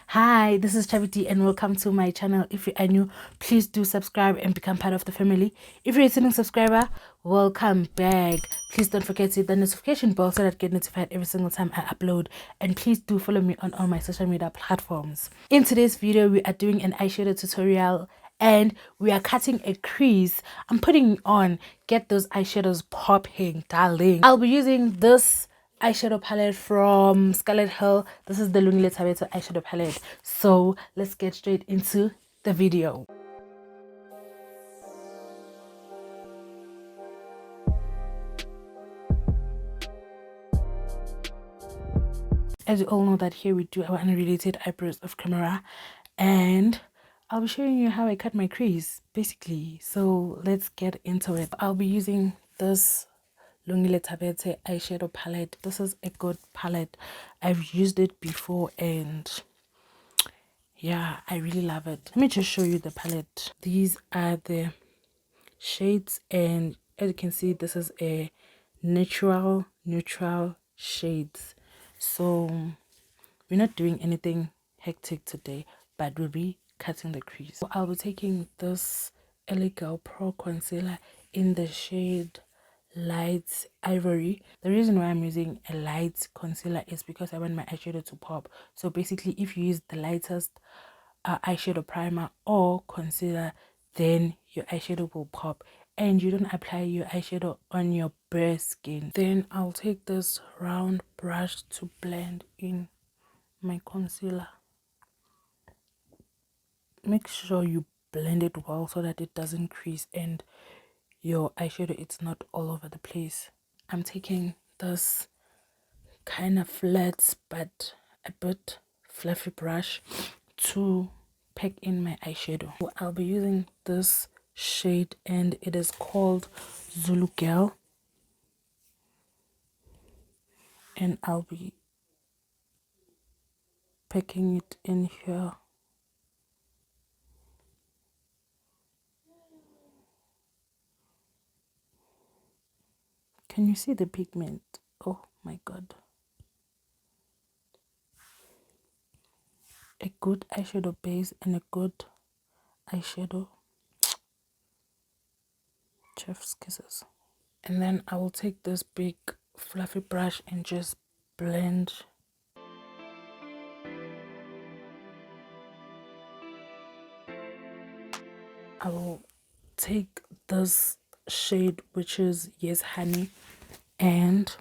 Hi, this is Chubby Deigh and welcome to my channel. If you are new, please do subscribe and become part of the family. If you're a returning subscriber, welcome back. Please don't forget to hit the notification bell so that I get notified every single time I upload. And please do follow me on all my social media platforms. In today's video, we are doing an eyeshadow tutorial and we are cutting a crease. I'm putting on, get those eyeshadows popping, darling. I'll be using this eyeshadow palette from Scarlet. This is the Lungile Thabethe eyeshadow palette. So let's get straight into the video. As you all know that here we do our unrelated eyebrows off camera, and I'll be showing you how I cut my crease basically. So let's get into it. I'll be using this Lungile Thabethe eyeshadow palette. This is a good palette. I've used it before and yeah, I really love it. Let me just show you the palette. These are the shades, and as you can see, this is a neutral shades. So we're not doing anything hectic today, but we'll be cutting the crease. So I'll be taking this LA Girl Pro concealer in the shade light ivory. The reason why I'm using a light concealer is because I want my eyeshadow to pop. So basically, if you use the lightest eyeshadow primer or concealer, then your eyeshadow will pop and you don't apply your eyeshadow on your bare skin. Then I'll take this round brush to blend in my concealer. Make sure you blend it well so that it doesn't crease and your eyeshadow it's not all over the place. I'm taking this kind of flat but a bit fluffy brush to pack in my eyeshadow. So I'll be using this shade and it is called Zulu Girl, and I'll be packing it in here. Can you see the pigment? Oh my god. A good eyeshadow base and a good eyeshadow. Chef's kisses. And then I will take this big fluffy brush and just blend. I will take this shade which is Yes Honey, and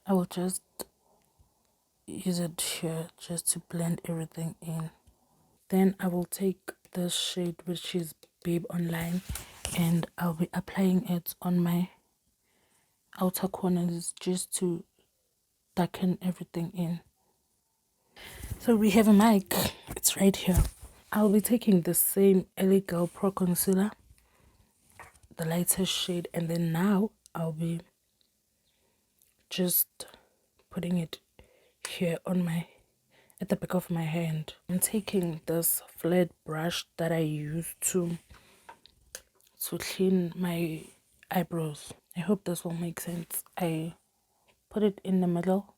I will just use it here just to blend everything in. Then I will take this shade which is Babe Online and I'll be applying it on my outer corners just to darken everything in. So we have a mic, it's right here. I'll be taking the same LA Girl Pro concealer, the lightest shade, and then now I'll be just putting it here on my at the back of my hand. I'm taking this flat brush that I use to clean my eyebrows. I hope this will make sense. I put it in the middle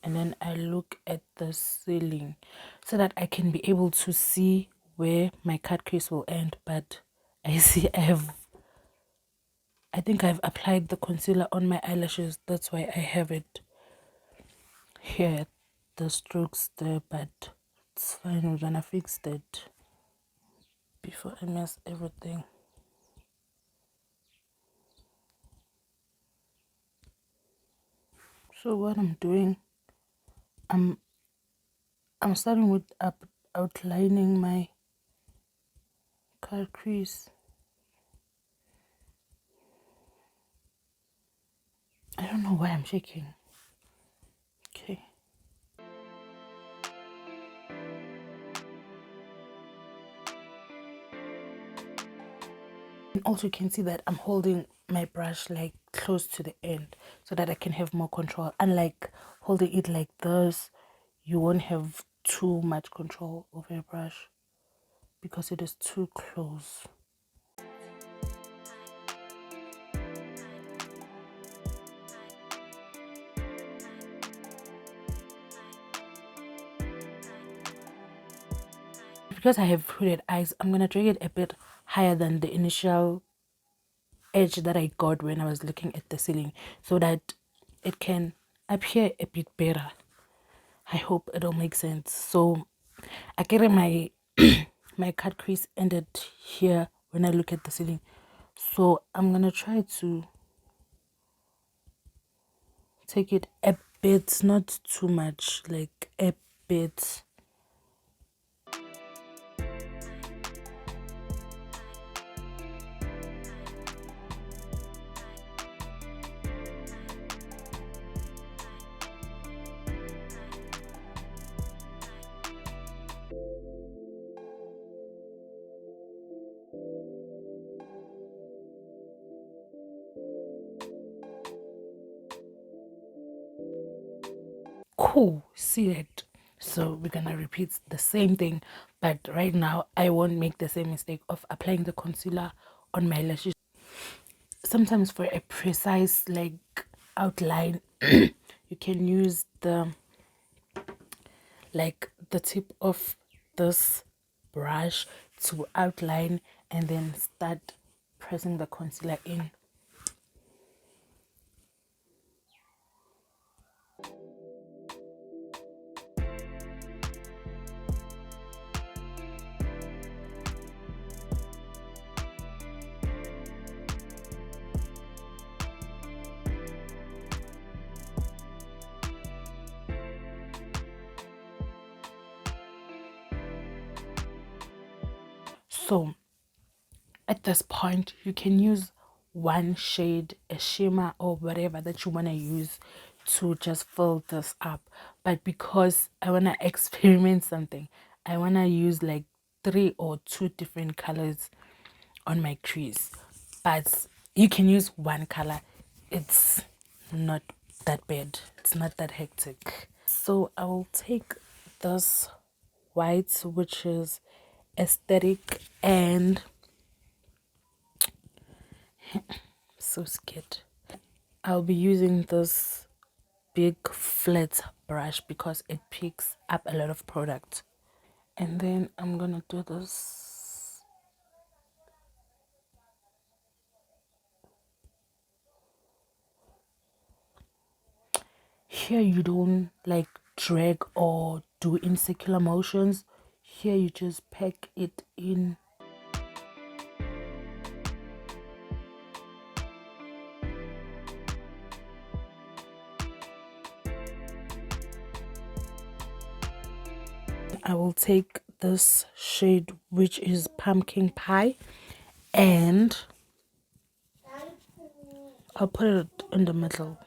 and then I look at the ceiling so that I can be able to see where my cut crease will end. But I see I think I've applied the concealer on my eyelashes. That's why I have it here, the strokes there, but it's fine. We're gonna fix that before I mess everything. So what I'm doing, I'm starting with outlining my cut crease. I don't know why I'm shaking. Okay. And also you can see that I'm holding my brush like close to the end so that I can have more control. Unlike holding it like this, you won't have too much control over your brush because it is too close. because I have hooded eyes, I'm gonna drag it a bit higher than the initial edge that I got when I was looking at the ceiling, so that it can appear a bit better. I hope it'll make sense. So I get my my cut crease ended here when I look at the ceiling, so I'm gonna try to take it a bit, not too much, like a bit. Cool, see it. So we're gonna repeat the same thing, but right now I won't make the same mistake of applying the concealer on my lashes. Sometimes for a precise like outline you can use the tip of this brush to outline and then start pressing the concealer in. So at this point you can use one shade, a shimmer or whatever that you want to use to just fill this up, but because I want to experiment something, I want to use like 3 or 2 different colors on my crease. But you can use one color, it's not that bad, it's not that hectic. So I will take this white, which is aesthetic, and so scared. I'll be using this big flat brush because it picks up a lot of product. And then I'm gonna do this. Here you don't like drag or do in circular motions. Here you just pack it in. I will take this shade, which is pumpkin pie, and I'll put it in the middle.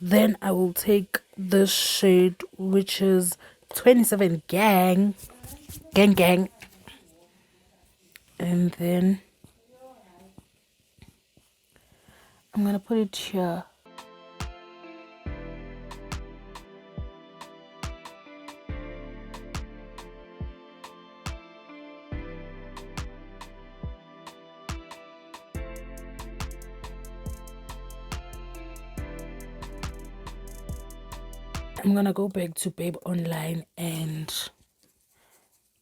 Then I will take this shade, which is 27 gang, and then I'm gonna put it here. I'm gonna go back to Babe Online and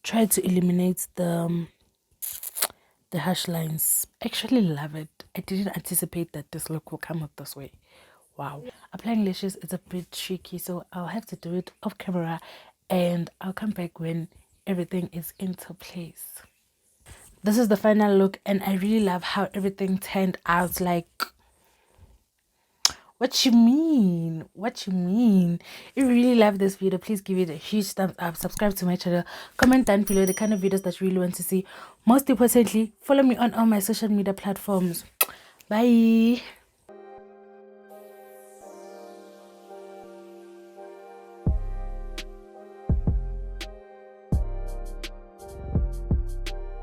try to eliminate the hash lines. I actually love it. I didn't anticipate that this look will come out this way. Wow. Applying lashes is a bit tricky, so I'll have to do it off camera and I'll come back when everything is into place. This is the final look and I really love how everything turned out. Like, what you mean? What you mean? If you really love this video, please give it a huge thumbs up. Subscribe to my channel. Comment down below the kind of videos that you really want to see. Most importantly, follow me on all my social media platforms. Bye.